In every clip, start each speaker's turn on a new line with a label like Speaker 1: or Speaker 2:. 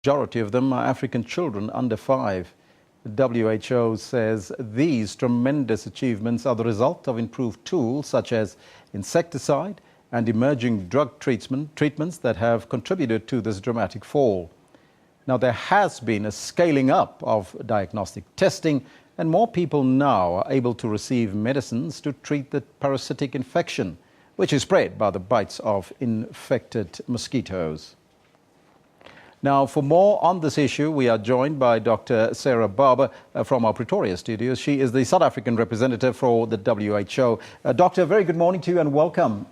Speaker 1: Majority of them are African children under 5. The WHO says these tremendous achievements are the result of improved tools such as insecticide and emerging drug treatments that have contributed to this dramatic fall. Now, there has been a scaling up of diagnostic testing, and more people now are able to receive medicines to treat the parasitic infection, which is spread by the bites of infected mosquitoes. Now, for more on this issue, we are joined by Dr. Sarah Barber from our Pretoria studios. She is the South African representative for the WHO. Doctor, very good morning to you and welcome.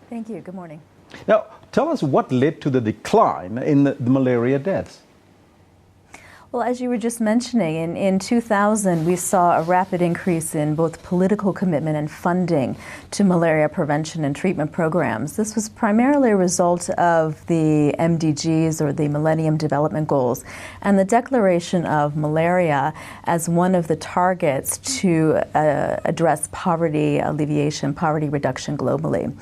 Speaker 2: Thank you. Good morning.
Speaker 1: Now, tell us what led to the decline in the malaria deaths.
Speaker 2: Well, as you were just mentioning, in 2000, we saw a rapid increase in both political commitment and funding to malaria prevention and treatment programs. This was primarily a result of the MDGs, or the Millennium Development Goals, and the declaration of malaria as one of the targets to address poverty alleviation, poverty reduction globally.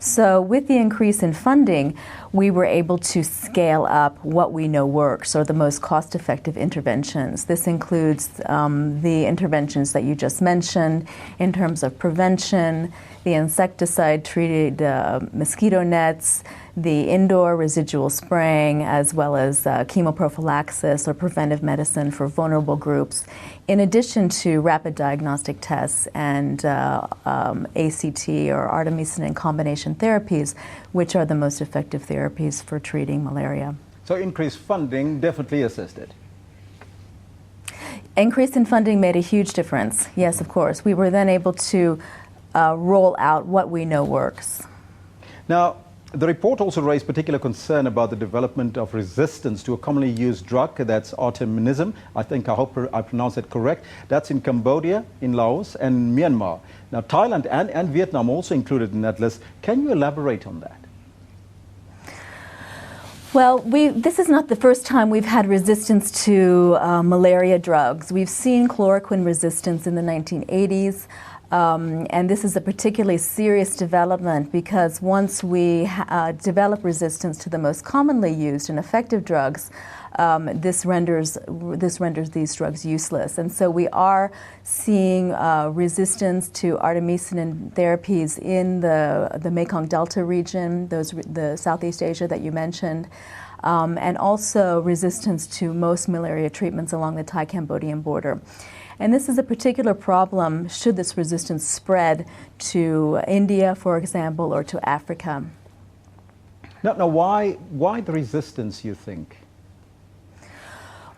Speaker 2: So with the increase in funding, we were able to scale up what we know works, or the most cost-effective interventions. This includes the interventions that you just mentioned in terms of prevention, the insecticide-treated mosquito nets, the indoor residual spraying, as well as chemoprophylaxis or preventive medicine for vulnerable groups, in addition to rapid diagnostic tests and ACT or artemisinin combination therapies, which are the most effective therapies for treating malaria.
Speaker 1: So increased funding definitely assisted.
Speaker 2: Increase in funding made a huge difference. Yes, of course. We were then able to roll out what we know works.
Speaker 1: Now, the report also raised particular concern about the development of resistance to a commonly used drug, that's artemisinin. I hope I pronounced it correct. That's in Cambodia, in Laos, and Myanmar. Now, Thailand and Vietnam also included in that list. Can you elaborate on that?
Speaker 2: Well, this is not the first time we've had resistance to malaria drugs. We've seen chloroquine resistance in the 1980s. And this is a particularly serious development because once we develop resistance to the most commonly used and effective drugs, this renders these drugs useless. And so we are seeing resistance to artemisinin therapies in the Mekong Delta region, the Southeast Asia that you mentioned, and also resistance to most malaria treatments along the Thai-Cambodian border. And this is a particular problem should this resistance spread to India, for example, or to Africa.
Speaker 1: Now why the resistance, you think?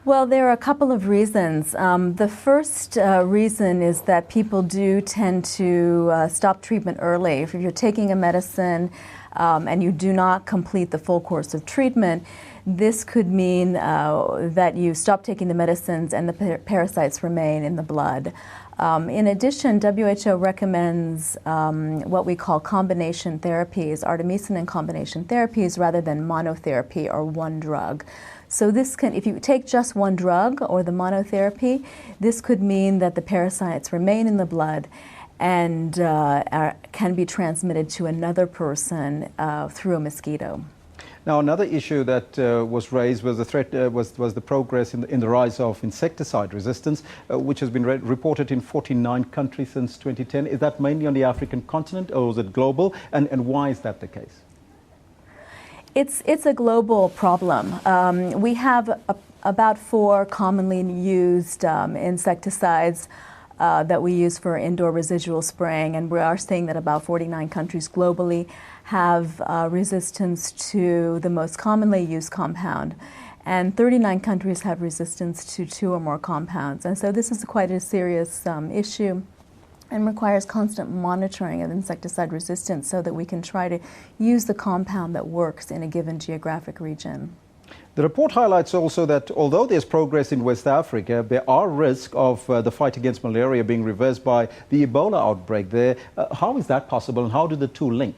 Speaker 2: Well, there are a couple of reasons. The first reason is that people do tend to stop treatment early. If you're taking a medicine and you do not complete the full course of treatment, this could mean that you stop taking the medicines and the parasites remain in the blood. In addition, WHO recommends what we call combination therapies, artemisinin combination therapies, rather than monotherapy or one drug. So this can, if you take just one drug or the monotherapy, this could mean that the parasites remain in the blood and can be transmitted to another person through a mosquito.
Speaker 1: Now, another issue that was raised was the threat was the progress in the rise of insecticide resistance, which has been reported in 49 countries since 2010. Is that mainly on the African continent, or is it global? And why is that the case?
Speaker 2: It's a global problem. We have about 4 commonly used insecticides that we use for indoor residual spraying, and we are seeing that about 49 countries globally have resistance to the most commonly used compound, and 39 countries have resistance to 2 or more compounds. And so this is quite a serious issue and requires constant monitoring of insecticide resistance so that we can try to use the compound that works in a given geographic region.
Speaker 1: The report highlights also that although there's progress in West Africa, there are risks of the fight against malaria being reversed by the Ebola outbreak there. How is that possible, and how do the two link?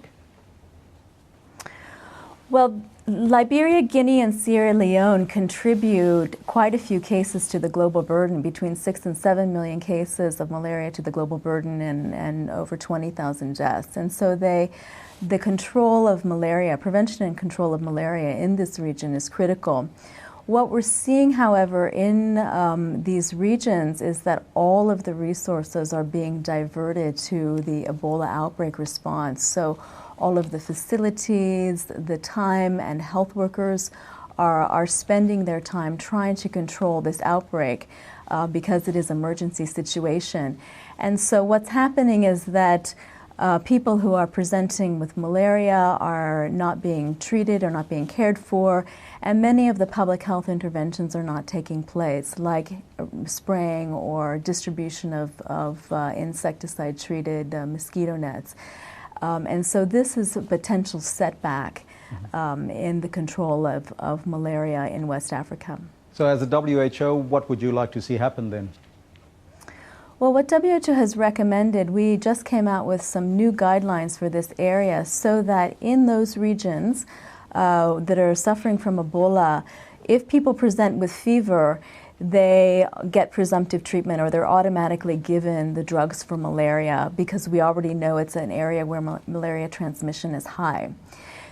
Speaker 2: Well, Liberia, Guinea, and Sierra Leone contribute quite a few cases to the global burden, between 6 and 7 million cases of malaria to the global burden and over 20,000 deaths. And so the control of malaria, prevention and control of malaria in this region is critical. What we're seeing, however, in these regions is that all of the resources are being diverted to the Ebola outbreak response. So all of the facilities, the time, and health workers are spending their time trying to control this outbreak because it is an emergency situation. And so what's happening is that people who are presenting with malaria are not being treated or not being cared for, and many of the public health interventions are not taking place, like spraying or distribution of insecticide-treated mosquito nets. And so this is a potential setback in the control of malaria in West Africa.
Speaker 1: So as a WHO, what would you like to see happen then?
Speaker 2: Well, what WHO has recommended, we just came out with some new guidelines for this area so that in those regions that are suffering from Ebola, if people present with fever, they get presumptive treatment or they're automatically given the drugs for malaria because we already know it's an area where malaria transmission is high.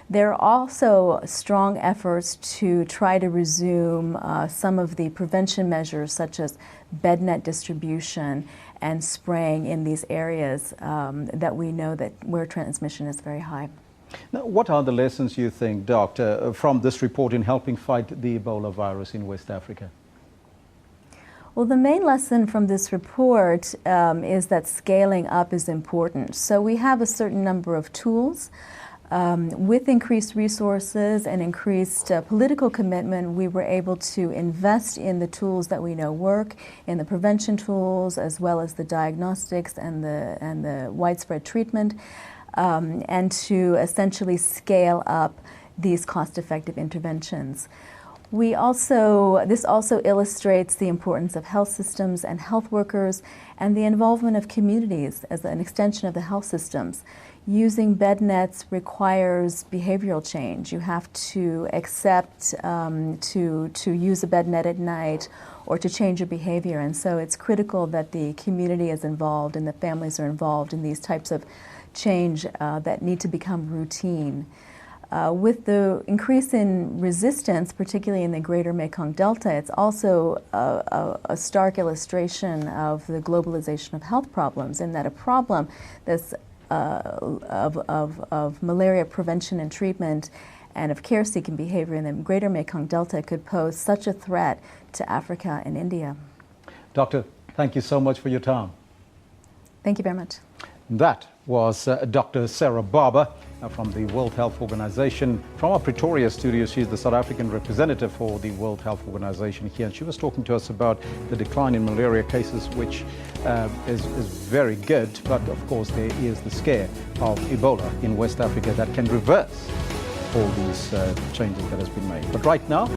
Speaker 2: There are also strong efforts to try to resume some of the prevention measures such as bed net distribution and spraying in these areas that we know that where transmission is very high.
Speaker 1: Now, what are the lessons you think, Doctor, from this report in helping fight the Ebola virus in West Africa?
Speaker 2: Well, the main lesson from this report is that scaling up is important. So we have a certain number of tools. With increased resources and increased political commitment, we were able to invest in the tools that we know work, in the prevention tools, as well as the diagnostics and the widespread treatment, and to essentially scale up these cost-effective interventions. This also illustrates the importance of health systems and health workers and the involvement of communities as an extension of the health systems. Using bed nets requires behavioral change. You have to accept to use a bed net at night or to change your behavior. And so it's critical that the community is involved and the families are involved in these types of change that need to become routine. With the increase in resistance, particularly in the greater Mekong Delta, it's also a stark illustration of the globalization of health problems, in that a problem that's of malaria prevention and treatment and of care-seeking behavior in the greater Mekong Delta could pose such a threat to Africa and India.
Speaker 1: Doctor, thank you so much for your time.
Speaker 2: Thank you very much.
Speaker 1: That was Dr. Sarah Barber from the World Health Organization. From our Pretoria studio, she's the South African representative for the World Health Organization here, and she was talking to us about the decline in malaria cases, which is very good, but of course there is the scare of Ebola in West Africa that can reverse all these changes that has been made. But right now,